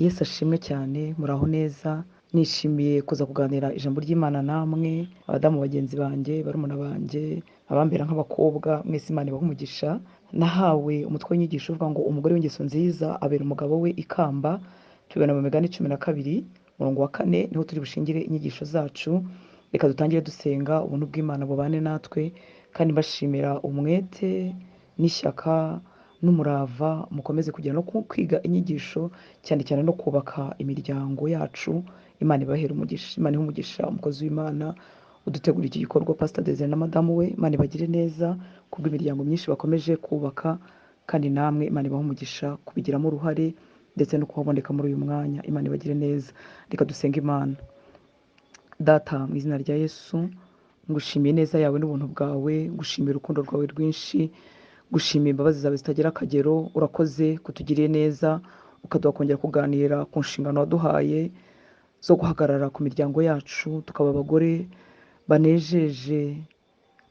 Yesu ashimwe cyane, muraho neza. Nishimiye kuza kuganira ijambo ry'Imana namwe, abadamu bagenzi banjye, barumuna banjye, abambera nk'abakobwa, mwese Imana ibahe umugisha. Nahawe umutwe w'inyigisho uvuga ngo umugore w'ingeso nziza abera umugabo we ikamba. Tubibona mu Migani 12 umurongo wa 4, niho turi bushingire inyigisho zacu. Reka dutangire dusenga ubuntu bw'Imana bubane natwe, kandi mbashimira umwete n'ishyaka n'umurava mukomeze kugira no kwiga inyigisho, cyane cyane no kubaka imiryango yacu. Imana ibahera umugisha, Imana ihe umugisha umukozi w'Imana udutegura iki gikorwa, Pastor Desire na madamu we. Imana ibagire neza kubw'imiryango myinshi bakomeje kubaka, kandi namwe Imana ibahe umugisha kubigiramo uruhare ndetse no kuhaboneka muri uyu mwanya. Imana ibagire neza. Reka dusenge Imana. Data, mu izina rya Yesu, ngushimiye neza yawe n'ubuntu bwawe, ngushimiye urukundo rwawe rwinshi, gushimira imbabazi zawe zitagira akagero. Urakoze kutugiriye neza, ukaduha kongera kuganira ku nshingano waduhaye zo guhagarara ku miryango yacu, tukaba abagore banejeje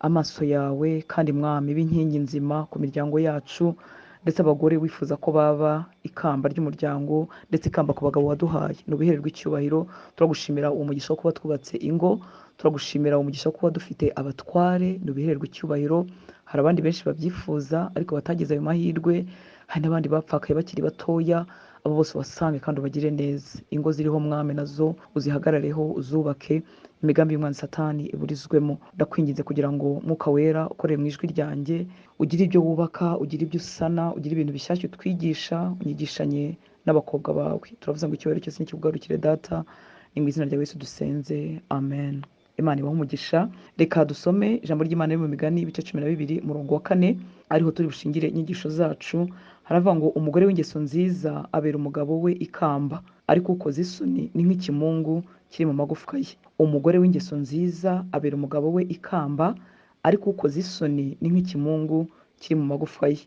amaso yawe, kandi mwami b'inkingi nzima ku miryango yacu, ndetse abagore wifuza ko baba ikamba ry'umuryango, ndetse ikamba ku bagabo waduhaye. Nubihererwe icyubahiro. Turagushimira umugisha wo kuba twubatse ingo, turagushimira umugisha wo kuba dufite abatware. Nubihererwe icyubahiro. Hari abandi benshi babyifuza ariko batagize ayo mahirwe, hari n'abandi bapfakaye bakiri batoya. Abo bose wasange kandi ubagire neza. Ingo ziriho mwami nazo uzihagarareho, uzubake, imigambi y'umwanzi Satani iburizwemo. Ndakwinginze kugira ngo Mwuka Wera ukorere mu ijwi ryanjye, ugire ibyo wubaka, ugire ibyo usana, ugire ibintu bishyashya utwigisha, unyigishanye n'abakobwa bawe. Turavuze ngo icyubahiro cyose nikikugarukire Data, ni mu izina rya Yesu dusenze, amen. Imana ibahe umugisha. Reka dusome ijambo ry'Imana riri mu Migani ibice 12 umurongo wa 4, ariho turi bushingire inyigisho zacu. Haravuga ngo umugore w'ingeso nziza abera umugabo we ikamba, ariko ukoze isoni ni nk'ikimungu kiri mu magufwa ye. Umugore w'ingeso nziza abera umugabo we ikamba, ariko ukoze isoni ni nk'ikimungu kiri mu magufwa ye.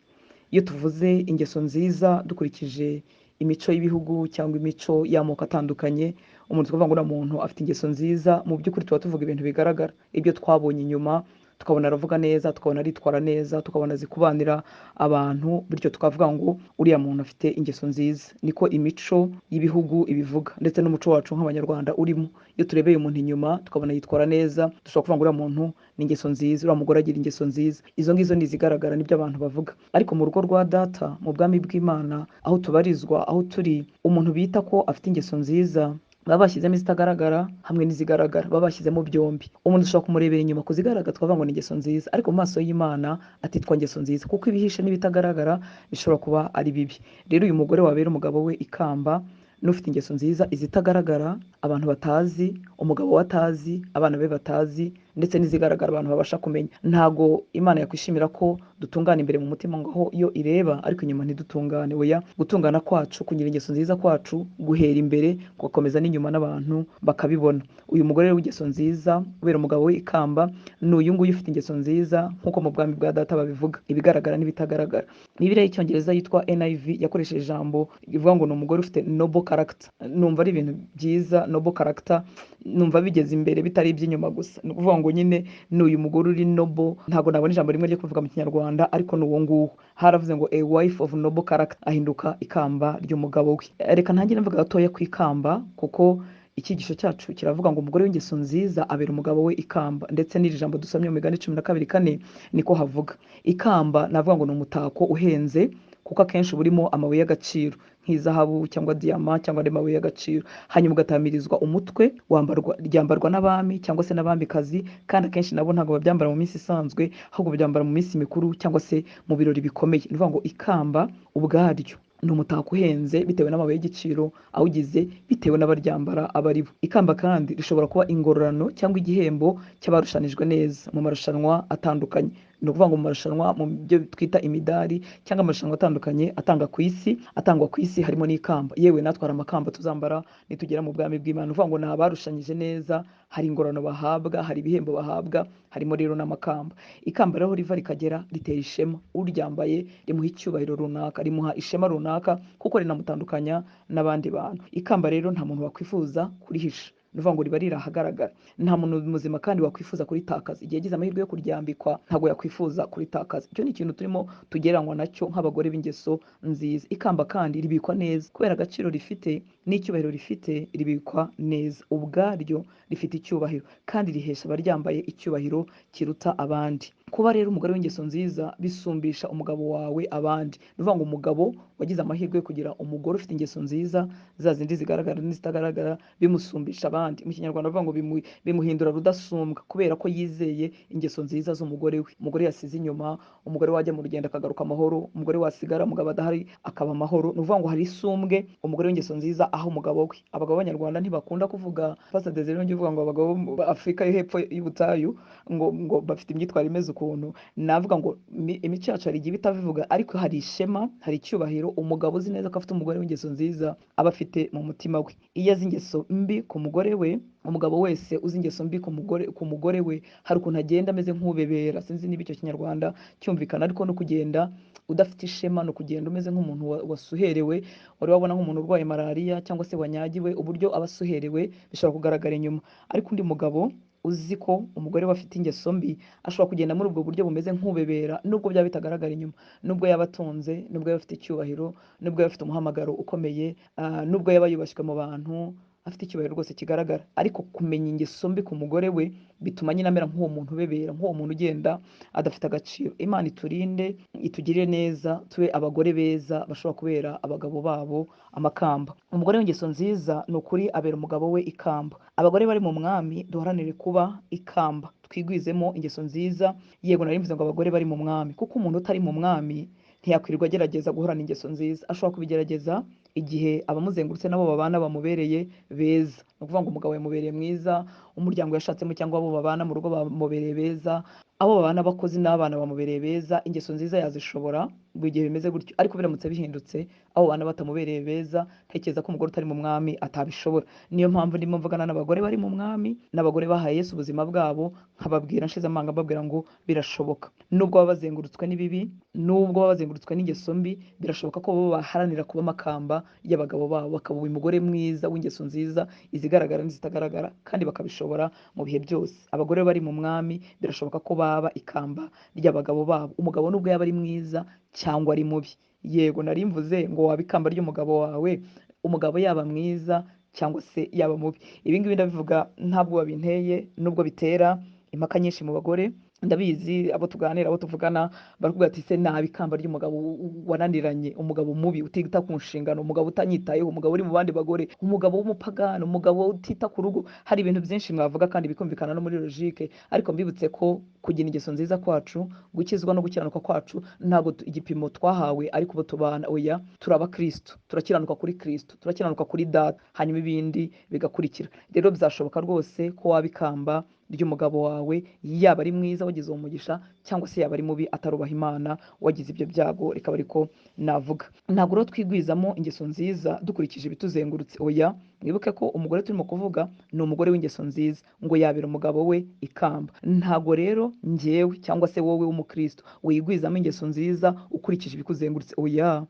Iyo tuvuze ingeso nziza dukurikije imico y'ibihugu cyangwa imico y'amoko atandukanye, umuntu tukavuga ngo muntu afite ingeso nziza, mu by'ukuri tuba tuvuga ibintu bigaragara, ibyo twabonye inyuma, tukabona aravuga neza, tukabona aritwara neza, tukabona azi kubanira abantu, bityo tukavuga ngo uriya muntu afite ingeso nziza. Niko imico y'ibihugu ibivuga, ndetse n'umuco wacu nk'abanyarwanda urimo. Iyo turebeye umuntu inyuma tukabona yitwara neza, dushobora kuvuga ngo uriya muntu ni ingeso nziza, uriya mugore agira ingeso nziza. Izo ngizo ni izigaragara, nibyo abantu bavuga. Ariko mu rugo rwa Data, mu bwami bw'Imana, aho tubarizwa, aho turi, umuntu bita ko afite ingeso nziza baba bashyizemo izitagaragara hamwe n'izigaragara, baba bashyizemo byombi. Umuntu ushobora kumurebera inyuma ku zigaragara twavuga ngo ni ingeso nziza, ariko mu maso y'Imana atitwa ingeso nziza, kuko ibihishe n'ibitagaragara bishobora kuba ari bibi. Rero uyu mugore wabera umugabo we ikamba, n'ufite ingeso nziza, izitagaragara abantu batazi, umugabo we atazi, abana be batazi, ndetse n'izigaragara abantu babasha kumenya. Ntago Imana yakwishimira ko dutungana imbere mu mutima ngaho iyo ireba, ariko inyuma ntidutungane. Oya, gutungana kwacu, kugira ingeso nziza kwacu guhera imbere, kugakomeza n'inyuma n'abantu bakabibona. Uyu mugore w'ingeso nziza ubera umugabo we ikamba, ni uyu nguyu ufite ingeso nziza, nk'uko mu bwami bwa Data babivuga, ibigaragara n'ibitagaragara. Bibiliya y'Icyongereza yitwa NIV yakoresheje ijambo rivuga ngo ni umugore ufite noble character. Numva ari ibintu byiza, noble character, numva bigeze imbere bitari iby'inyuma gusa. Ni ukuvuga ngo nyine ni uyu mugore uri noble. Ntabwo nabona ijambo rimwe ryo kuvuga mu Kinyarwanda, ariko ni uwo nguwo. Haravuze ngo a wife of noble character, ahinduka ikamba ry'umugabo we. Reka ntangire mvuga gatoya ku ikamba, kuko icyigisho cyacu kiravuga ngo umugore w'ingeso nziza abera umugabo we ikamba, ndetse n'iri jambo dusomye mu Migani 12:4 niko havuga. Ikamba navuga ngo ni umutako uhenze, kuko akenshi burimo amabuye y'agaciro nk'izahabu cyangwa diyama cyangwa andi mabuye y'agaciro, hanyuma ugatamirizwa umutwe, ryambarwa n'abami cyangwa se n'abamikazi, kandi akenshi nabo ntabwo babyambara mu minsi isanzwe, ahubwo babyambara mu minsi mikuru cyangwa se mu birori bikomeye. Ni ukuvuga ngo ikamba ubwaryo ni umutako uhenze bitewe n'amabuye y'igiciro awugize, bitewe n'abaryambara abari bo. Ikamba kandi rishobora kuba ingororano cyangwa igihembo cy'abarushanijwe neza mu marushanwa atandukanye. Ni ukuvuga ngo mu marushanwa, mu byo twita imidari cyangwa amarushanwa atandukanye atangwa ku isi harimo n'ikamba. Yewe natwara amakamba tuzambara nitugera mu bwami bw'Imana. Ni ukuvuga ngo ni abarushanyije neza, hari ingororano bahabwa, hari ibihembo bahabwa, harimo rero n'amakamba. Ikamba rero riva rikagera ritera ishema, uryambaye rimuha icyubahiro runaka, rimuha ishema runaka, kuko rinamutandukanya n'abandi bantu. Ikamba rero nta muntu wakwifuza kurihisha. nuvuga ngo riba riri ahagaragara. Nta muntu muzima kandi wakwifuza kuritakaza. Igihe yagize amahirwe yo kuryambikwa ntabwo yakwifuza kuritakaza. Icyo ni ikintu turimo tugereranywa nacyo nk'abagore b'ingeso nziza. Ikamba kandi ribikwa neza kubera agaciro rifite n'icyubahiro rifite, ribikwa neza ubwaryo, rifite icyubahiro kandi rihesha abaryambaye icyubahiro kiruta abandi. Kuba rero umugore w'ingeso nziza bisumbisha umugabo wawe abandi. Nuvuga ngo umugabo wagize amahirwe yo kugira umugore ufite ingeso nziza, za zindi zigaragara n'izitagaragara, bimusumbisha abandi. Mu Kinyarwanda bavuga ngo bimuhindura rudasumbwa kubera ko yizeye ingeso nziza z'umugore we. Umugore yasize inyuma, umugore wajya mu rugendo akagaruka amahoro, umugore wasigara umugabo adahari akaba amahoro. Nuvuga ngo hari isumbwe umugore w'ingeso nziza aho umugabo we. Abagabo b'Abanyarwanda ntibakunda kuvuga, Pastor Desire yongeye uvuga ngo abagabo ba Afurika yo hepfo y'ubutayu ngo bafite imyitwarire imeze ukuntu. Navuga ngo imico yacu hari igihe bitabivuga, ariko hari ishema, hari icyubahiro umugabo uzi neza ko afite umugore w'ingeso nziza aba afite mu mutima we. Iyo azi ingeso mbi ku mugore we, umugabo wese uzi ingeso mbi ku mugore we, hari ukuntu agenda ameze nk'ubebera. Sinzi niba icyo Kinyarwanda cyumvikana, ariko no kugenda udafite ishema, no kugenda umeze nk'umuntu wasuherewe. Wari wabona nk'umuntu urwaye malariya cyangwa se wanyagiwe, uburyo aba asuherewe bishobora kugaragara inyuma. Ariko undi mugabo uzi ko umugore we afite ingeso mbi ashobora kugenda muri ubwo buryo bumeze nk'ubebera, nubwo byaba bitagaragara inyuma, nubwo yaba atunze, nubwo yaba afite icyubahiro, nubwo yaba afite umuhamagaro ukomeye, nubwo yaba yubashywe mu bantu, afite icyubahiro rwose kigaragara. Ariko kumenya ingeso mbi ku mugore we bituma nyine amera nk'uwo muntu ubebera, nk'uwo muntu ugenda adafite agaciro. Imana iturinde, itugirire neza, tube abagore beza bashobora kubera abagabo babo amakamba. Umugore w'ingeso nziza ni ukuri abera umugabo we ikamba. Abagore bari mu mwami duharanire kuba ikamba, twigwizemo ingeso nziza. Yego nari mvuze ngo abagore bari mu mwami, kuko umuntu utari mu mwami ntiyakwirirwa agerageza guhorana ingeso nziza. Ashobora kubigerageza igihe abamuzengurutse nabo babana bamubereye beza. Ni ukuvuga ngo umugabo yamubereye mwiza, umuryango yashatsemo cyangwa abo babana mu rugo bamubereye beza, abo babana abakozi n'abana bamubereye beza. Ingeso nziza yazishobora mu gihe bimeze gutyo, ariko biramutse bihindutse abo bana batamubereye beza, ntekereza ko umugore utari mu mwami atabishobora. Niyo mpamvu ndimo mvugana n'abagore bari mu mwami, n'abagore bahaye Yesu ubuzima bwabo, nkababwira nshize amanga mbabwira ngo birashoboka. Nubwo baba bazengurutswe n'ibibi, nubwo baba bazengurutswe n'ingeso mbi, birashoboka ko bo baharanira kuba amakamba y'abagabo babo, bakaba umugore mwiza w'ingeso nziza, izigaragara n'izitagaragara, kandi bakabishobora mu bihe byose. Abagore bari mu mwami birashoboka ko baba ikamba ry'abagabo babo. Umugabo nubwo yaba ari mwiza cyangwa ari mubi, yego nari mvuze ngo waba ikamba ry'umugabo wawe, umugabo yaba mwiza cyangwa se yaba mubi. Ibi ngibi ndabivuga ntabwo babinteye, nubwo bitera impaka nyinshi mu bagore. Ndabizi abo tuganira, abo tuvugana baravuga ati se nabi ikamba ry'umugabo wananiranye, umugabo mubi utita ku nshingano, umugabo utanyitayeho, umugabo uri mu bandi bagore, umugabo w'umupagano, umugabo utita ku rugo. Hari ibintu byinshi mwavuga kandi bikumvikana no muri logique, ariko mbibutse ko kugira ingeso nziza kwacu, gukizwa no gukiranuka kwacu ntabwo igipimo twahawe ariko bo tubana. Oya, turaba Kristo, turakiranuka kuri Kristo, turakiranuka kuri Data, hanyuma ibindi bigakurikira. Rero bizashoboka rwose ko waba ikamba ry'umugabo wawe, yaba ari mwiza wagize uwo mugisha, cyangwa se yaba ari mubi atarubaha Imana wagize ibyo byago. Reka ariko navuga, ntabwo rero twigwizamo ingeso nziza dukurikije ibituzengurutse. Oya, mwibuke ko umugore turimo kuvuga ni umugore w'ingeso nziza, ngo yabera umugabo we ikamba. Ntabwo rero njyewe cyangwa se wowe w'umukristo wigwizamo ingeso nziza ukurikije ibikuzengurutse. Oya,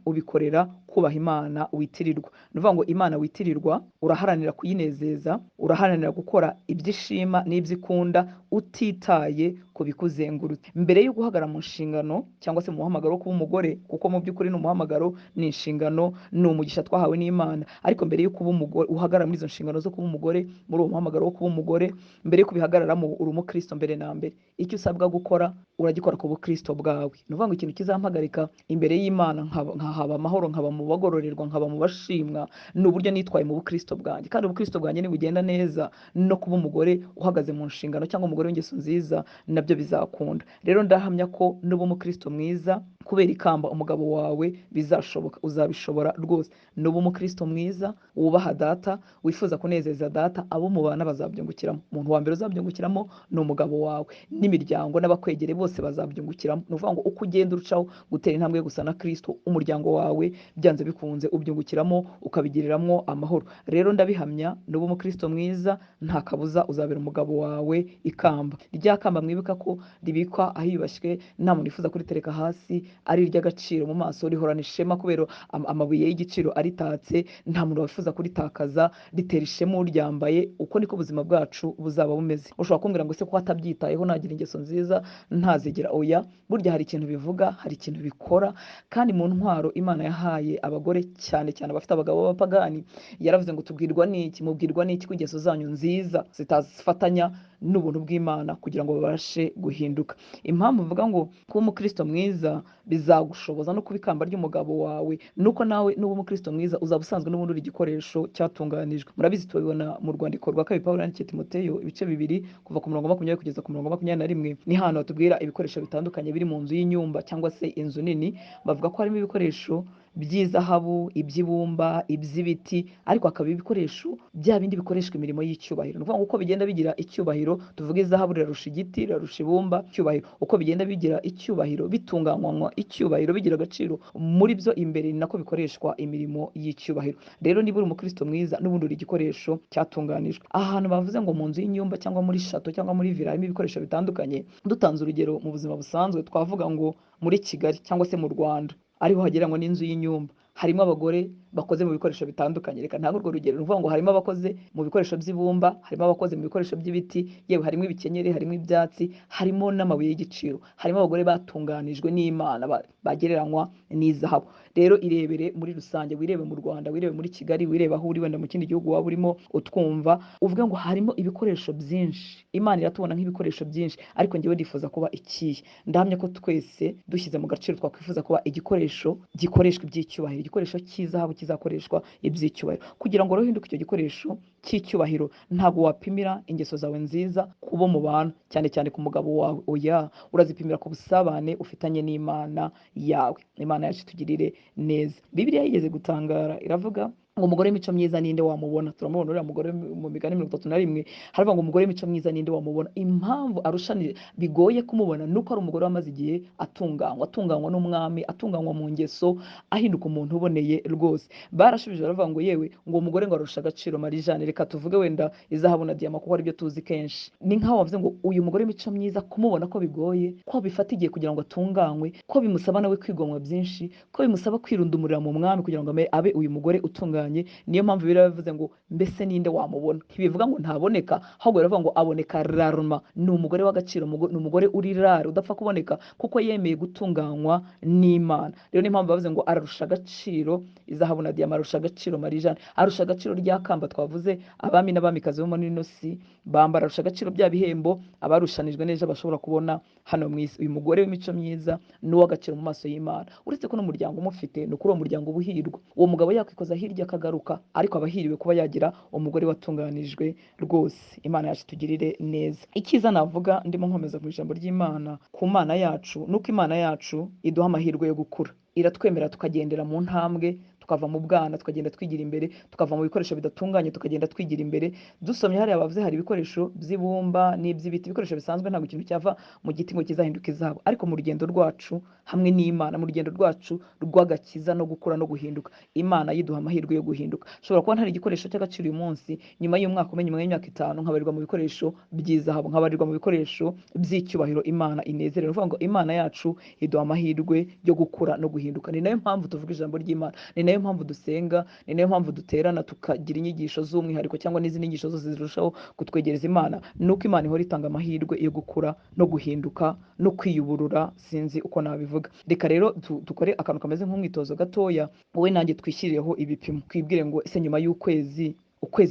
ubikorera kubaha Imana witirirwa. Ni ukuvuga ngo Imana witirirwa uraharanira kuyinezeza, uraharanira gukora ibyo ishima n'ibyo ikunda utitaye ku bikuzengurutse. Mbere yo guhagarara mu nshingano cyangwa se mu muhamagaro wo kuba umugore, kuko mu by'ukuri ni umuhamagaro, ni inshingano, ni umugisha twahawe n'Imana. Ariko mbere yo kuba umugore, uhagarara muri izo nshingano zo kuba umugore, muri uwo muhamagaro wo kuba umugore, mbere yo kubihagararamo uri umukristo mbere na mbere. Icyo usabwa gukora uragikora ku bukristo bwawe. Ni ukuvuga ngo ikintu kizampagarika imbere y'Imana nkahaba amahoro, nkaba mu bagororerwa, nkaba mu bashimwa, ni uburyo nitwaye mu bukristo bwanjye. Kandi ubukristo bwanjye nibugenda neza, no kuba umugore uhagaze mu nshingano cyangwa umugore w'ingeso nziza nabyo bizakunda. Rero ndahamya ko nuba umukristo mwiza kubera ikamba umugabo wawe bizashoboka, uzabishobora rwose. Nuba umukristo mwiza wubaha Data, wifuza kunezeza Data, abo mubana bazabyungukiramo. Umuntu wa mbere uzabyungukiramo ni umugabo wawe, n'imiryango n'abakwegereye bose bazabyungukiramo. Ni ukuvuga ngo uko ugenda urushaho gutera intambwe yo gusa na Kristo, umuryango wawe byanze bikunze ubyungukiramo, ukabigiriramo amahoro. Rero ndabihamya, nuba umukristo mwiza nta kabuza uzabera umugabo wawe ikamba. Rya kamba mwibuka ko ribikwa ahiyubashywe, nta muntu wifuza kuritereka hasi, ari iry'agaciro mu maso, rihorana ishema kubera amabuye y'igiciro aritatse, nta muntu wifuza kuritakaza, ritera ishema uryambaye. Uko niko ubuzima bwacu buzaba bumeze. Ushobora kumbwira ngo se ko atabyitayeho nagira ingeso nziza ntazigera, oya, burya hari ikintu bivuga, hari ikintu bikora. Kandi mu ntwaro Imana yahaye abagore cyane cyane abafite abagabo b'abapagani, yaravuze ngo tubwirwa n'iki, mubwirwa n'iki ko ingeso zanyu nziza zitafatanya n'ubuntu bw'Imana kugira ngo babashe guhinduka. Impamvu mvuga ngo kuba umukristo mwiza bizagushoboza no kuba ikamba ry'umugabo wawe, nuko nawe nuba umukristo mwiza uzaba usanzwe n'ubundi uri igikoresho cyatunganijwe. Murabizi tubibona mu rwandiko rwa kabiri Pawulo yandikiye Timoteyo ibice 2 kuva ku murongo 20 kugeza ku murongo 21. Ni hano batubwira ibikoresho bitandukanye biri mu nzu y'inyumba cyangwa se inzu nini. Bavuga ko harimo ibikoresho by'izahabu, iby'ibumba, iby'ibiti, ariko hakaba ibikoresho bya bindi bikoreshwa imirimo y'icyubahiro. Ni ukuvuga ngo uko bigenda bigira icyubahiro, tuvuga izahabu rirarusha igiti, rirarusha ibumba icyubahiro, uko bigenda bigira icyubahiro, bitunganywa icyubahiro, bigira agaciro muri byo imbere, ni nako bikoreshwa imirimo y'icyubahiro. Rero niba uri umukristo mwiza n'ubundi uri igikoresho cyatunganijwe. Aha hantu bavuze ngo mu nzu y'inyumba cyangwa muri shato cyangwa muri villa harimo ibikoresho bitandukanye. Dutanze urugero mu buzima busanzwe, twavuga ngo muri Kigali cyangwa se mu Rwanda ariho hagereranywa n'inzu y'inyumba, harimo abagore bakoze mu bikoresho bitandukanye. Reka ntabwo urwo rugero, ruvuga ngo harimo abakoze mu bikoresho by'ibumba, harimo abakoze mu bikoresho by'ibiti, yewe harimo ibikenyeri, harimo ibyatsi, harimo n'amabuye y'igiciro, harimo abagore batunganijwe n'Imana bagereranywa n'izahabu. Rero irebere muri rusange, wirebe mu Rwanda, wirebe muri Kigali, wirebe aho uri wenda mu kindi gihugu waba urimo utwumva, uvuga ngo harimo ibikoresho byinshi. Imana iratubona nk'ibikoresho byinshi, ariko njyewe ndifuza kuba ikihe. Ndahamya ko twese dushyize mu gaciro twakwifuza kuba igikoresho gikoreshwa iby'icyubahiro, igikoresho cy'izahabu kizakoreshwa iby'icyubahiro. Kugira ngo uhinduke icyo gikoresho cy'icyubahiro, ntabwo wapimira ingeso zawe nziza kubo mu bantu, cyane cyane ku mugabo wawe, oya, urazipimira ku busabane ufitanye n'Imana yawe. Imana yacu tugirire neza. Bibiliya yigeze gutangara, iravuga ngo umugore w'imico myiza ninde wamubona. Turamubona uriya mugore mu Migani 31, haravuga ngo umugore w'imico myiza ninde wamubona. Impamvu arushanije bigoye kumubona nuko ari umugore wamaze igihe atunganywa n'umwami, atunganywa mu ngeso, ahinduka umuntu uboneye rwose. Barashubije baravuga ngo yewe ngo umugore ngo arusha agaciro Marijane, reka tuvuge wenda izahabu na diyama kuko ari byo tuzi kenshi. Ni nkaho bavuze ngo uyu mugore w'imico myiza kumubona ko bigoye, ko bifata igihe kugira ngo atunganywe, ko bimusaba nawe kwigomwa byinshi, ko bimusaba kwirundumurira mu mwami kugira ngo abe uyu mugore utunganye. Niyo mpamvu biravuze ngo mbese ninde wamubona. Ntibivuga ngo ntaboneka, ahubwo biravuga ngo aboneka raruma. Ni umugore w'agaciro, ni umugore uri rare udapfa kuboneka kuko yemeye gutunganywa n'Imana. Rero niyo mpamvu bavuze ngo ararusha agaciro izahabu na diyama, arusha agaciro Marijane, arusha agaciro rya kamba twavuze abami n'abamikazi bo muri ino si bambara, arusha agaciro bya bihembo abarushanijwe neza bashobora kubona hano mu isi. Uyu mugore w'imico myiza ni uw'agaciro mu maso y'Imana. Uretse ko n'umuryango umufite, ni ukuri uwo muryango ubuhirwa. Uwo mugabo yakwikoza hirya akagaruka, ariko abahiriwe kuba yagira umugore watunganijwe rwose. Imana yacu tugirire neza. Icyiza navuga ndimo nkomeza mu ijambo ry'Imana ku Mana yacu, nuko Imana yacu iduha amahirwe yo gukura, iratwemera tukagendera mu ntambwe, tukava mu bwana tukagenda twigira imbere, tukava mu bikoresho bidatunganye tukagenda twigira imbere. Dusomye hariya bavuze hari ibikoresho by'ibumba n'iby'ibiti, ibikoresho bisanzwe, ntabwo ikintu cyava mu giti ngo kizahinduke izahabu. Ariko mu rugendo rwacu hamwe n'Imana, mu rugendo rwacu rw'agakiza no gukura no guhinduka, Imana yiduha amahirwe yo guhinduka. Ushobora kuba ntari igikoresho cy'agaciro uyu munsi, nyuma y'umwaka umwe, nyuma y'imyaka 5 nkabarirwa mu bikoresho by'izahabu, nkabarirwa mu bikoresho by'icyubahiro Imana inezerera. Uvuga ngo Imana yacu iduha amahirwe yo gukura no guhinduka. Ni nayo mpamvu tuvuga ijambo ry'Imana, ni nayo mpamvu dusenga, ni nayo mpamvu duterana tukagira inyigisho z'umwihariko cyangwa n'izindi nyigisho zose zirushaho kutwegereza Imana. Nuko Imana ihora itanga amahirwe yo gukura no guhinduka no kwiyuburura, sinzi uko nabivuga. Reka rero dukore akantu kameze nk'umwitozo gatoya, wowe nanjye twishyirireho ibipimo, twibwire ngo ese nyuma y'ukwezi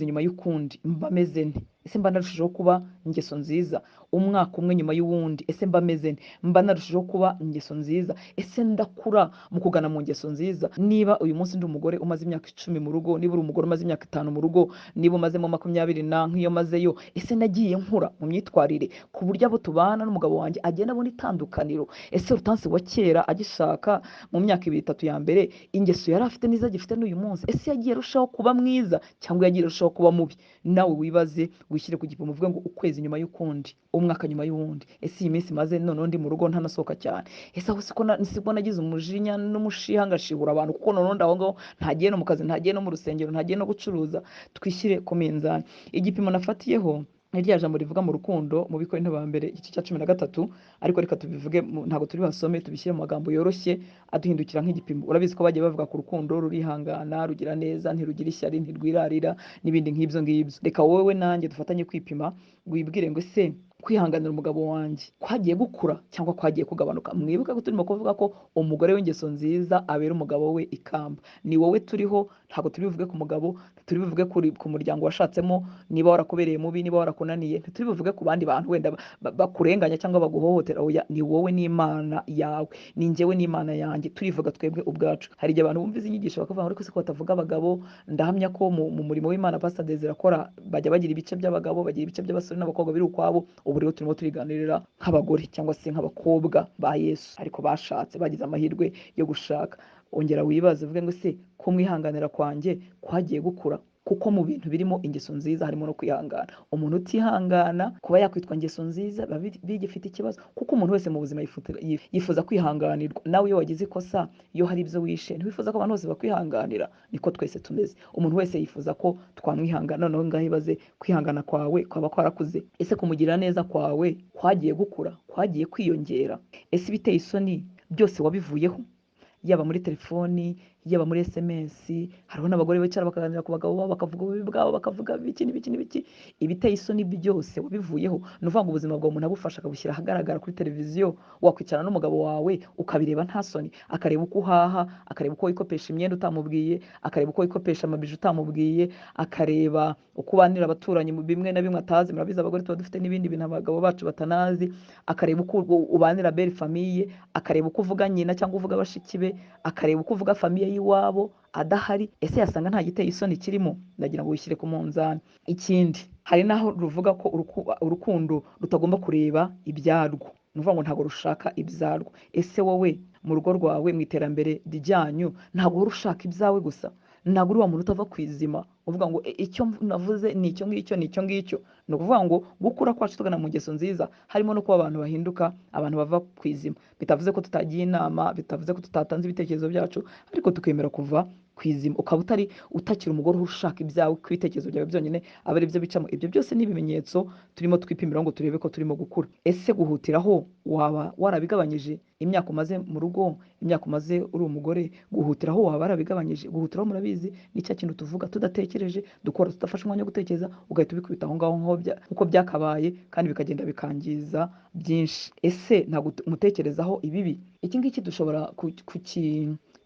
nyuma y'ukundi mba meze nte? Ese mba narushijeho kuba ingeso nziza? Umwaka umwe nyuma y'uwundi ese mba meze nte? Mba narushijeho kuba ingeso nziza? Ese ndakura mu kugana mu ngeso nziza? Niba uyu munsi ndi umugore umaze imyaka 10 mu rugo, niba uri umugore umaze imyaka 5 mu rugo, niba umazemo 20 na nk'iyo mazeyo, ese nagiye nkura mu myitwarire ku buryo abo tubana n'umugabo wanjye agenda abona itandukaniro? Ese Rutansi wa kera agishaka mu myaka 2-3 ya mbere, ingeso yari afite niza gifite n'uyu munsi, ese yagiye arushaho kuba mwiza cyangwa yagiye arushaho kuba mubi? Nawe wibaze, wishyire ku gipimo, uvuge ngo ukwezi nyuma y'ukundi, umwaka nyuma y'uwundi, ese iyi minsi maze none ndi mu rugo ntanasohoka cyane, ese aho siko nagize umujinya n'umushiha ngashihura abantu, kuko none ndaho ngaho ntagiye no mu kazi, ntagiye no mu rusengero, ntagiye no gucuruza. Twishyire ku minzani. Igipimo nafatiyeho ni rya jambo rivuga mu rukundo mu Bikorinto ba mbere igice cya 13, ariko reka tubivuge ntabwo turi basome tubishyire mu magambo yoroshye aduhindukira nk'igipimo. Urabizi ko bagiye bavuga ku rukundo rurihangana, rugira neza, ntirugira ishyari, ntirwirarira n'ibindi nk'ibyo ngibyo. Reka wowe nanjye dufatanye kwipima, wibwire ngo ese kwihanganira umugabo wanjye kwagiye gukura cyangwa kwagiye kugabanuka. Mwibuke ko turimo kuvuga ko umugore w'ingeso nziza abera umugabo we ikamba. Ni wowe turiho, ntabwo turibuvuge ku mugabo, ntituribuvuge ku muryango washatsemo, niba warakubereye mubi, niba warakunaniye, ntituribuvuge ku bandi bantu wenda bakurenganya cyangwa baguhohotera. Oya, ni wowe n'Imana yawe, ni njyewe n'Imana yanjye, turivuga twebwe ubwacu. Hari igihe abantu bumva izi nyigisho bakavuga ngo ariko se ko batavuga abagabo. Ndahamya ko mu murimo w'Imana Pastor Desire akora bajya bagira ibice by'abagabo, bagira ibice by'abasore n'abakobwa biri ukwabo. Ubu rero turimo turiganirira nk'abagore cyangwa se nk'abakobwa ba Yesu ariko bashatse, bagize amahirwe yo gushaka. Ongera wibaze uvuge ngo se ko mwihanganira kwanjye kwagiye gukura, kuko mu bintu birimo ingeso nziza harimo no kwihangana. Umuntu utihangana kuba yakwitwa ingeso nziza bigifite ikibazo, kuko umuntu wese mu buzima yifuza kwihanganirwa. Nawe iyo wagize ikosa, iyo hari ibyo wishe, ntiwifuza ko abantu bose bakwihanganira. Niko twese tumeze, umuntu wese yifuza ko twamwihangana. Noneho ngaho ibaze kwihangana kwawe kwaba kwarakuze. Ese kumugirira neza kwawe kwagiye gukura, kwagiye kwiyongera? Ese ibiteye isoni byose wabivuyeho, yaba muri telefoni, yaba muri SMS? Hariho n'abagore bicara bakaganira ku bagabo babo, bakavuga ububi bwabo, bakavuga biki n'ibiki. Ibiteye isoni byose wabivuyeho. Ni ukuvuga ngo ubuzima bwawe umuntu abufasha akabushyira ahagaragara kuri televiziyo, wakwicarana n'umugabo wawe ukabireba nta soni, akareba uko uhaha, akareba uko wikopesha imyenda utamubwiye, akareba uko wikopesha amabiju utamubwiye, akareba uko ubanira abaturanyi mu bimwe na bimwe atazi. Murabizi abagore tuba dufite n'ibindi bintu abagabo bacu batanazi. Akareba uko ubanira belle famille, akareba uko uvuga nyina cyangwa uvuga bashiki be, akareba uko uvuga famille y'iwabo adahari. Ese yasanga nta giteye isoni kirimo? Ndagira ngo wishyire ku munzani. Ikindi, hari naho ruvuga ko urukundo rutagomba kureba ibyarwo, ni ukuvuga ngo ntabwo rushaka ibyarwo. Ese wowe mu rugo rwawe, mu iterambere ryanyu, ntabwo uhora ushaka ibyawe gusa? Ntabwo uri wa muntu utava ku izima uvuga ngo icyo navuze ni icyo ngicyo, ni icyo ngicyo? Ni ukuvuga ngo gukura kwacu tugana mu ngeso nziza harimo no kuba abantu bahinduka, abantu bava ku izima. Bitavuze ko tutagiye inama, bitavuze ko tutatanze ibitekerezo byacu, ariko tukemera kuva ku izima. Ukaba utakiri umugore ushaka ibyawe, ko ibitekerezo byawe byonyine aba ari byo bicamo. Ibyo byose ni ibimenyetso turimo twipimira ngo turebe ko turimo gukura. Ese guhutiraho waba warabigabanyije? Imyaka umaze mu rugo, imyaka umaze uri umugore, guhutiraho waba warabigabanyije? Guhutiraho murabizi ni cya kintu tuvuga tudatekereje, dukora tudafashe umwanya wo gutekereza, ugahita ubikubita aho ngaho uko byakabaye, kandi bikagenda bikangiza byinshi. Ese ntabwo umutekerezaho ibibi? Iki ngiki dushobora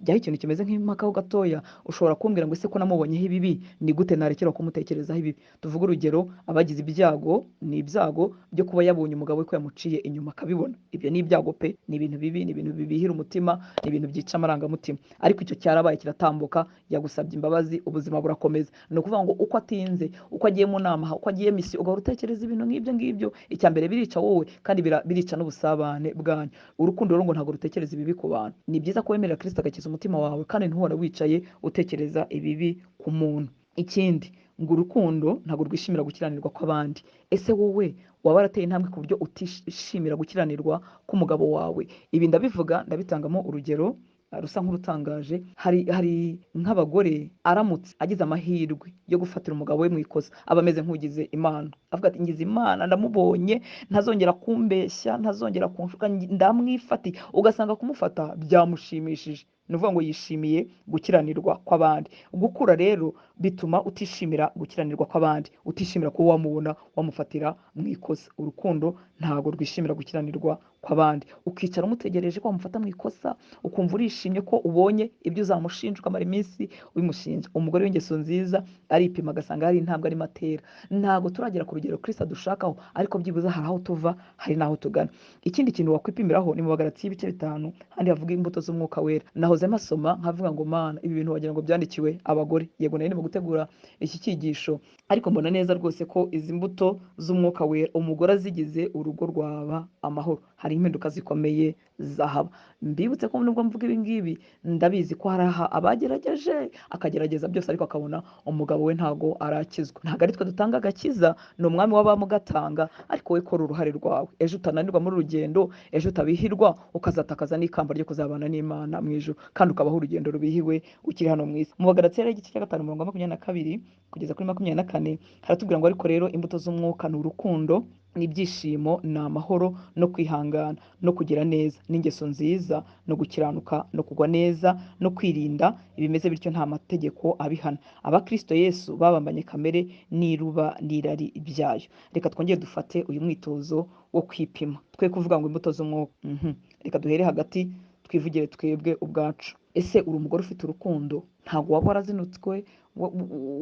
jyaho ikintu kimeze nk'impaka ho gatoya. Ushobora kumbwira ngo ese ko namubonyeho ibibi, ni gute narekera kumutekerezaho ibibi? Tuvuge urugero, abagize ibyago, ni ibyago byo kuba yabonye umugabo we ko yamuciye inyuma akabibona. Ibyo ni ibyago pe, ni ibintu bibi, ni ibintu bibihira umutima, ni ibintu byica amarangamutima. Ariko icyo cyarabaye, kiratambuka, yagusabye imbabazi, ubuzima burakomeza. Ni ukuvuga ngo uko atinze, uko agiye mu nama, uko agiye misi, ugahora utekereza ibintu nk'ibyo ngibyo, icya mbere birica wowe, kandi birica n'ubusabane bwanyu. Urukundo rero ngo ntabwo rutekereza ibibi ku bantu. Ni byiza ko wemerera Kristo agakiza umutima wawe, kandi ntuhora wicaye utekereza ibibi ku muntu. Ikindi, ngo urukundo ntabwo rwishimira gukiranirwa kw'abandi. Ese wowe waba warateye intambwe ku buryo utishimira gukiranirwa k'umugabo wawe? Ibi ndabivuga, ndabitangamo urugero rusa nk'urutangaje. Hari nk'abagore aramutse agize amahirwe yo gufatira umugabo we mu ikosa, aba ameze nk'ugize Imana, avuga ati ngize Imana, ndamubonye, ntazongera kumbeshya, ntazongera kunshuka, ndamwifatiye. Ugasanga kumufata byamushimishije. Ni ukuvuga ngo yishimiye gukiranirwa kw'abandi. Gukura rero bituma utishimira gukiranirwa kw'abandi, utishimira ko wamubona wamufatira mu ikosa. Urukundo ntabwo rwishimira gukiranirwa kw'abandi. Ukicara umutegereje ko wamufata mu ikosa, ukumva urishimye ko ubonye ibyo uzamushinja, ukamara iminsi ubimushinja. Umugore w'ingeso nziza aripima agasanga hari intambwe arimo atera. Ntabwo turagera ku rugero Kristo adushakaho, ariko byibuze hari aho tuva, hari n'aho tugana. Ikindi kintu wakwipimiraho ni mu Bagalatiya ibice 5, handi havuga imbuto z'umwuka wera. Nahoze masoma nkavuga ngo Mana, ibi bintu wagira ngo byandikiwe abagore. Yego nari ndimo gutegura iki cyigisho, ariko mbona neza rwose ko izi mbuto z'umwuka wera umugore azigize, urugo rwaba amahoro. Hari impinduka zikomeye zahabu. Mbibutse ko nubwo mvuga ibi ngibi ndabizi ko hari abagerageje akagerageza byose ariko akabona umugabo we ntago arakizwa. Ntago ari twe dutanga agakiza, ni umwami w'abamugatanga, ariko we kora uruhare rwawe. Ejo utananirwa muri urugendo, ejo utabihirwa ukazatakaza n'ikamba ryo kuzabana n'Imana mu ijuru, kandi ukabaho urugendo rubihiwe ukiri hano mu isi. Mu Bagalatia igice cya 5:22 kugeza kuri 24 haratubwira ngo ariko rero imbuto z'umwuka ni urukundo n'ibyishimo n'amahoro no kwihangana no kugira neza n'ingeso nziza no gukiranuka no kugwa neza no kwirinda, ibimeze bityo nta mategeko abihana. Abakristo Yesu babambanye kamere n'iruba n'irari byayo. Reka twongere dufate uyu mwitozo wo kwipima, twe kuvuga ngo imbuto z'umwuka. Reka duhere hagati twivugire twebwe ubwacu. Ese uri umugore ufite urukundo? Ntago waba warazinutswe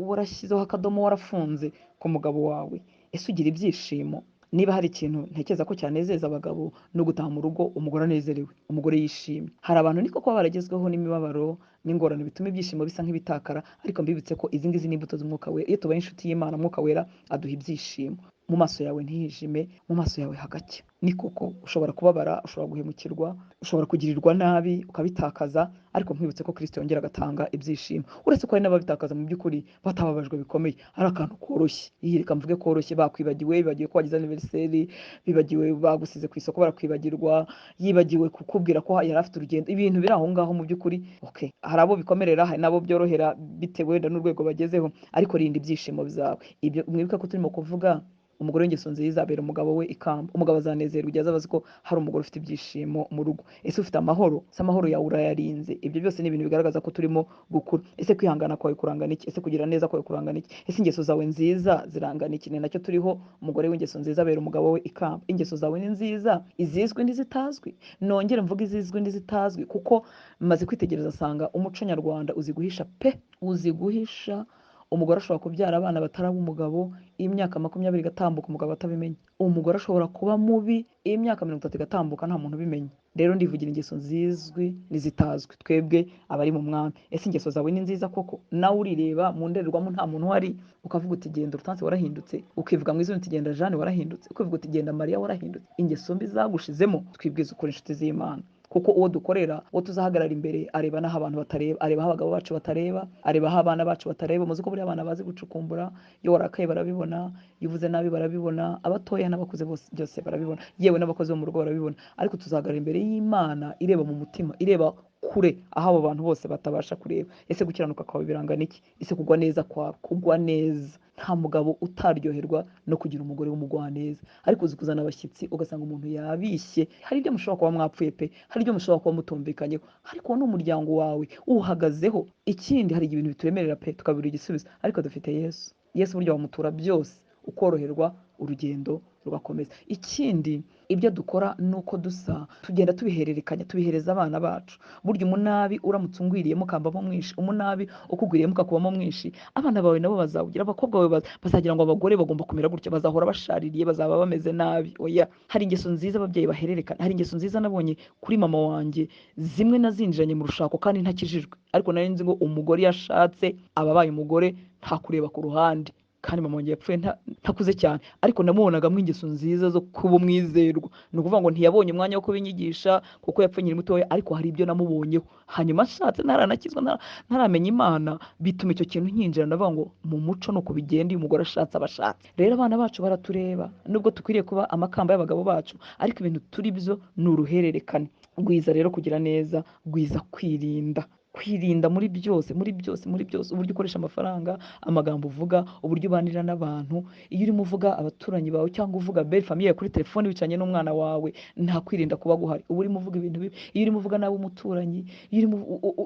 warashyizeho akadomo warafunze ku mugabo wawe? Ese ugira ibyishimo? Niba hari ikintu ntekereza ko cyanezeza abagabo no gutaha mu rugo umugore anezerewe, umugore yishimye. Hari abantu niko kuba baragezweho n'imibabaro n'ingorane bituma ibyishimo bisa nk'ibitakara, ariko mbibutse ko izi ngizi ni imbuto z'umwuka wera. Iyo tubaye inshuti y'Imana, umwuka wera aduha ibyishimo. Mu maso yawe ntihijime, mu maso yawe hagacya. Ni koko ushobora kubabara, ushobora guhemukirwa, ushobora kugirirwa nabi ukabitakaza, ariko nkwibutse ko Kristo yongera agatanga ibyishimo. Uretse ko hari n'ababitakaza mu by'ukuri batababajwe bikomeye, ari akantu koroshye. Reka mvuge koroshye, bakwibagiwe, bibagiwe ko wagize anniversaire, bibagiwe bagusize ku isoko barakwibagirwa, yibagiwe kukubwira ko yari afite urugendo, ibintu biri aho ngaho mu by'ukuri. Okay, hari abo bikomerera, hari nabo byorohera bitewe n'urwego bagezeho, ariko rinda ibyishimo byawe. Ibyo mwibuka ko turimo kuvuga umugore w'ingeso nziza abera umugabo we ikamba. Umugabo azanezerwa igihe azabazi ko hari umugore ufite ibyishimo mu rugo. Ese ufite amahoro? Se amahoro yawe urayarinze? Ibyo byose ni ibintu bigaragaza ko turimo gukura. Ese kwihangana kwawe kurangana iki? Ese kugira neza kwawe kurangana iki? Ese ingeso zawe nziza zirangana iki? Ni nacyo turiho, umugore w'ingeso nziza abera umugabo we ikamba. Ingeso zawe ni nziza, izizwi n'izitazwi. Nongere mvuga izizwi n'izitazwi kuko maze kwitegereza asanga umuco nyarwanda uzi guhisha pe, uzi guhisha. Umugore ashobora kubyara abana bataraba umugabo, imyaka 20 igatambuka umugabo atabimenye. Umugore ashobora kuba mubi, imyaka 30 igatambuka nta muntu ubimenye. Rero ndivugira ingeso zizwi n'izitazwi, twebwe abari mu mwami. Ese ingeso zawe ni nziza koko? Nawe urireba mu ndorerwamo nta muntu wari, ukavuga uti genda Rutansi warahindutse, ukivuga mu izina uti genda Jeanne warahindutse, ukivuga uti genda Maria warahindutse. Ingeso mbi zagushizemo, twibwiza ukuri inshuti z'Imana, kuko uwo dukorera, uwo tuzahagarara imbere areba n'aho abantu batareba, areba aho abagabo bacu batareba, areba aho abana bacu batareba. Muzi ko buri abana bazi gucukumbura, iyo warakaye barabibona, iyo uvuze nabi barabibona, abatoya n'abakuze bose byose barabibona, yewe n'abakozi bo mu rugo barabibona. Ariko tuzahagarara imbere y'Imana ireba mu mutima, ireba kure aho abo bantu bose batabasha kureba. Ese gukiranuka kwawe birangana iki? Ese kugwa neza kwawe? Kugwa neza. Nta mugabo utaryoherwa no kugira umugore w'umugwaneza, ariko uzi kuzana abashyitsi ugasanga umuntu yabishye. Hari ibyo mushobora kuba mwapfuye pe, hari ibyo mushobora kuba mutumvikanyeho, ariko n'umuryango wawe uhagazeho. Ikindi, hari ibintu bituremerera pe tukabura igisubizo, ariko dufite Yesu. Yesu buryo wamutura byose, ukoroherwa, urugendo rugakomeza. Ikindi, ibyo dukora nuko dusa, tugenda tubihererekanya, tubihereza abana bacu. Burya umunabi uramutse ungwiriyemo ukambamo mwinshi, umunabi ukugwiriyemo ukakubamo mwinshi, abana bawe nabo bazawugira. Abakobwa bawe bazagira ngo abagore bagomba kumera gutya, bazahora bashaririye, bazaba bameze nabi. Oya, hari ingeso nziza ababyeyi bahererekana. Hari ingeso nziza nabonye kuri mama wanjye, zimwe nazinjiranye mu rushako kandi ntakijijwe, ariko nari nzi ngo umugore yashatse ababaye umugore nta kureba ku ruhande. Kandi mama wanjye yapfuye ntakuze cyane, ariko namubonagamo ingeso nziza zo kuba umwizerwa. Ni ukuvuga ngo ntiyabonye umwanya wo kubinyigisha kuko yapfuye nkiri mutoya, ariko hari ibyo namubonyeho. Hanyuma ashatse ntaranakizwa, ntaramenya Imana, bituma icyo kintu nkinjira, ndavuga ngo mu muco nuko bigenda iyo umugore ashatse abashatse. Rero abana bacu baratureba, nubwo dukwiriye kuba amakamba y'abagabo bacu, ariko ibintu turi byo ni uruhererekane. Gwiza rero kugira neza, gwiza kwirinda muri byose, uburyo ukoresha amafaranga, amagambo uvuga, uburyo ubanira n'abantu. Iyo urimo uvuga abaturanyi bawe cyangwa uvuga belle famille kuri telefone bicanye n'umwana wawe, nta kwirinda kuba guhari. Uba urimo uvuga ibintu bibi, iyo urimo uvuga nawe umuturanyi, iyo urimo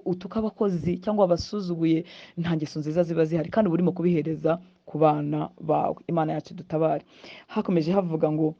utuka abakozi cyangwa abasuzuguye, nta ngeso nziza ziba zihari, kandi uba urimo kubihereza ku bana bawe. Imana yacu dutabare. Hakomeje havuga ngo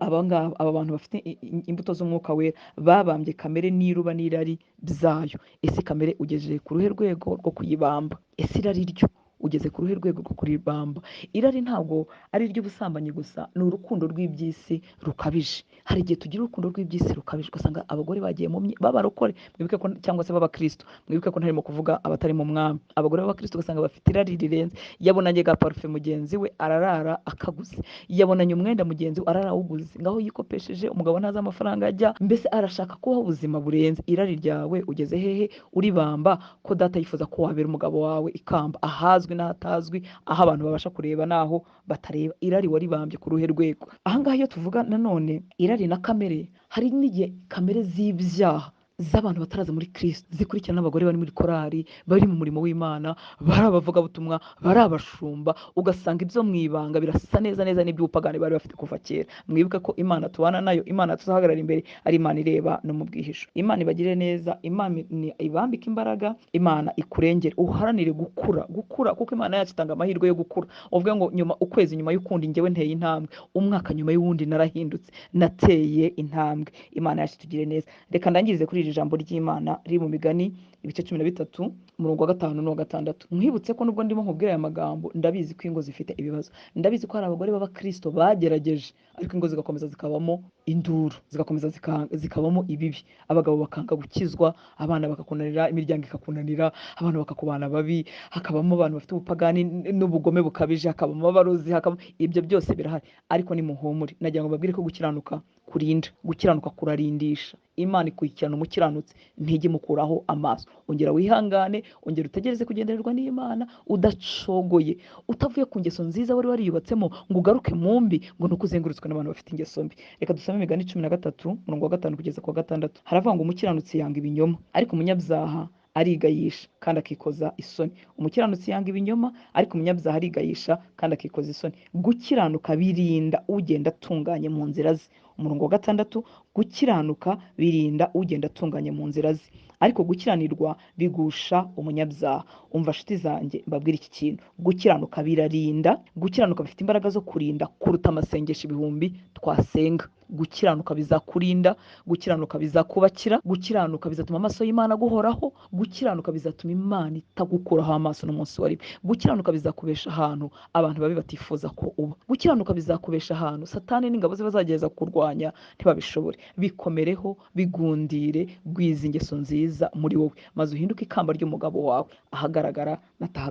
aba bantu bafite imbuto z'umwuka wera babambye kamere n'iruba n'irari byayo. Ese kamere ugejeje ku ruhe rwego rwo kuyibamba? Ese irari ryo ugeze ku ruhe rwego rwo kuribamba. Irari ntabwo ari iry'ubusambanyi gusa, ni urukundo rw'iby'isi rukabije. Hari igihe tugira urukundo rw'iby'isi rukabije ugasanga abagore bagiye b'abarokore, mwibuke ko cyangwa se b'abakristo, mwibuke ko ntarimo kuvuga abatari mu mwami. Abagore b'abakristo ugasanga bafite irari rirenze, yabonanye ga parufe mugenzi we ararara akaguze, yabonanye umwenda mugenzi we ararawuguze, ngaho yikopesheje, umugabo ntazi amafaranga ajya, mbese arashaka kubaho ubuzima burenze. Irari ryawe ugeze hehe uribamba, ko data yifuza ko wabera umugabo wawe ikamba, ahazwi n'ahatazwi, aho abantu babasha kureba n'aho batareba. Irari waribambye ku ruhe rwego. Ahangaha iyo tuvuga nanone irari na kamere, hari n'igihe kamere z'ibyaha z'abantu bataraza muri Kristo zikurikirana n'abagore bari muri korari, bari mu murimo w'Imana, bari abavugabutumwa, bari abashumba, ugasanga ibyo mu ibanga birasa neza neza n'iby'ubupagani bari bafite kuva kera. Mwibuke ko Imana tubana nayo, Imana tuzahagarara imbere ari Imana ireba no mu bwihisho. Imana ibagire neza, Imana ibambike imbaraga, Imana ikurengere, uharanire gukura kuko Imana yacu itanga amahirwe yo gukura. Uvuga ngo nyuma ukwezi nyuma y'ukundi njyewe nteye intambwe, umwaka nyuma y'uwundi narahindutse, nateye intambwe. Imana yacu tugire neza. Reka ndangirize kuri iri jambo ry'Imana riri mu Migani ibice 13 umurongo wa 5 no 6. Mwibutse ko nubwo ndimo nkubwira aya magambo, ndabizi ko ingo zifite ibibazo, ndabizi ko hari abagore b'abakristo bagerageje, ariko ingo zigakomeza zikabamo induru, zigakomeza zikabamo ibibi, abagabo bakanga gukizwa, abana bakakunanira, imiryango ikakunanira, abantu bakakubana babi, hakabamo abantu bafite ubupagani n'ubugome bukabije, hakabamo abarozi, ibyo byose birahari. Ariko ni muhumure, nagira ngo babwire ko gukiranuka kurinda, gukiranuka kurarindisha. Imana ikurikirana umukiranutsi ntijye mukuraho amaso. Ongera wihangane, ongera utegereze kugendererwa n'Imana udacogoye, utavuye ku ngeso nziza wari wariyubatsemo ngo ugaruke mu mbi, ngo nuko uzengurutswe n'abantu bafite ingeso mbi. Reka dusome Imigani 13 umurongo wa 5 kugeza ku wa 6. Haravuga ngo umukiranutsi yanga ibinyoma, ariko umunyabyaha arigayisha kandi akikoza isoni. Umukiranutsi yanga ibinyoma, ariko umunyabyaha arigayisha kandi akikoza isoni. Gukiranuka birinda ugenda atunganye mu nzira ze. Umurongo wa 6, gukiranuka birinda ugenda atunganye mu nzira ze, ariko gukiranirwa bigusha umunyabyaha. Umva nshuti zanjye mbabwira iki kintu, gukiranuka birarinda, gukiranuka bifite imbaraga zo kurinda kuruta amasengesho ibihumbi twasenga. Gukiranuka bizakurinda, gukiranuka bizakubakira, gukiranuka bizatuma amaso y'Imana guhoraho, gukiranuka bizatuma Imana itagukuraho amaso n'umunsi wa rimwe, gukiranuka bizakubesha ahantu abantu babi batifuza ko uba, gukiranuka bizakubesha ahantu Satani n'ingabo ze bazagereza kurwanya ntibabishobore. Bikomereho, bigundire, gwiza ingeso nziza muri wowe, maze uhinduke ikamba ry'umugabo wawe, ahagaragara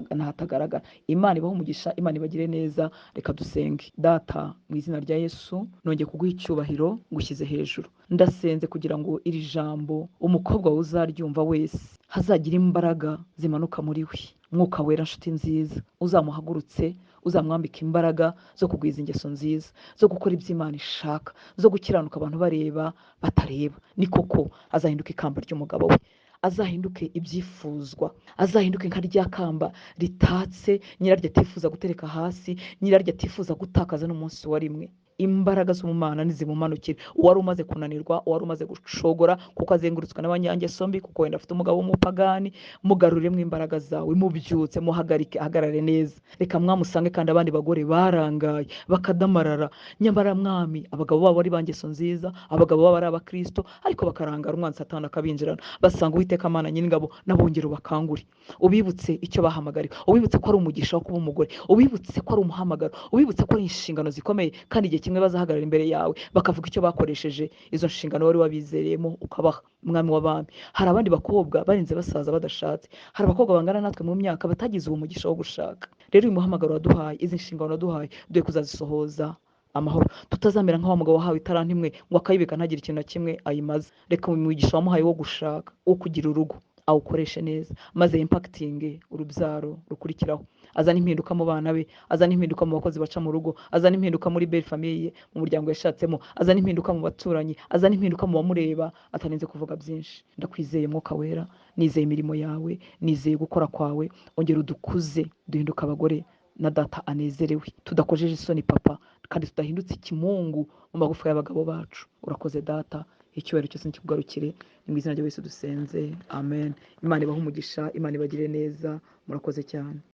n'ahatagaragara. Imana ibahe umugisha, Imana ibagire neza. Reka dusenge. Data, mu izina rya Yesu nongeye kuguha icyubahiro, ngushyize hejuru. Ndasenze kugira ngo iri jambo umukobwa wawe uzaryumva wese hazagira imbaraga zimanuka muri we. Mwuka wera nshuti nziza uzamuhagurutse, uzamwambika imbaraga zo kugwiza ingeso nziza, zo gukora ibyo Imana ishaka, zo gukiranuka abantu bareba batareba. Ni koko azahinduka ikamba ry'umugabo we, azahinduke ibyifuzwa, azahinduke nka rya kamba ritatse nyiraryo atifuza gutereka hasi, nyiraryo atifuza gutakaza n'umunsi wa rimwe. Imbaraga z'umumana nizimumanukire. Uwari umaze kunanirwa, uwari umaze gucogora kuko azengurutswe n'abanyangeso mbi, kuko wenda afite umugabo w'umupagani, mugaruremo imbaraga zawe, mubyutse, muhagarike, ahagarare neza. Reka mwamusange kandi abandi bagore barangaye bakadamarara, nyamara mwami abagabo babo ari bangeso nziza, abagabo babo ari abakristo, ariko bakarangara umwanzi Satani akabinjirana, basanga Uwiteka Mana nyir'ingabo nabongera bakanguri. Ubibutse icyo bahamagariwe, ubibutse ko ari umugisha wo kuba umugore, ubibutse ko ari umuhamagaro, ubibutse ko ari inshingano zikomeye, kandi igihe kimwe bazahagarara imbere yawe bakavuga icyo bakoresheje izo nshingano wari wabizereyemo ukabaha. Mwami w'abami, hari abandi bakobwa barinze basaza badashatse, hari abakobwa bangana natwe mu myaka batagize uwo mugisha wo gushaka. Rero uyu muhamagaro waduhaye, izi nshingano waduhaye, duhe kuzazisohoza amahoro, tutazamera nk'aho umugabo wahawe italanto imwe ngo akayibika ntagire ikintu na kimwe ayimaze. Reka umugisha wamuhaye wo gushaka, wo kugira urugo, awukoreshe neza, maze impacting urubyaro rukurikiraho. Azana impinduka mu bana be, azana impinduka mu bakozi baca mu rugo, azana impinduka muri belle famille, mu muryango yashatsemo, azana impinduka mu baturanyi, azana impinduka mu bamureba, atarinze kuvuga byinshi. Ndakwizeye Mwuka wera, nizeye imirimo yawe, nizeye gukora kwawe. Ongera udukuze, duhinduka abagore na data anezerewe, tudakojeje isoni papa, kandi tudahindutse ikimungu mu magufa y'abagabo bacu. Urakoze data, icyubahiro cyose nikikugarukire, ni mu izina rya Yesu dusenze, amen. Imana ibahe umugisha, Imana ibagire neza, murakoze cyane.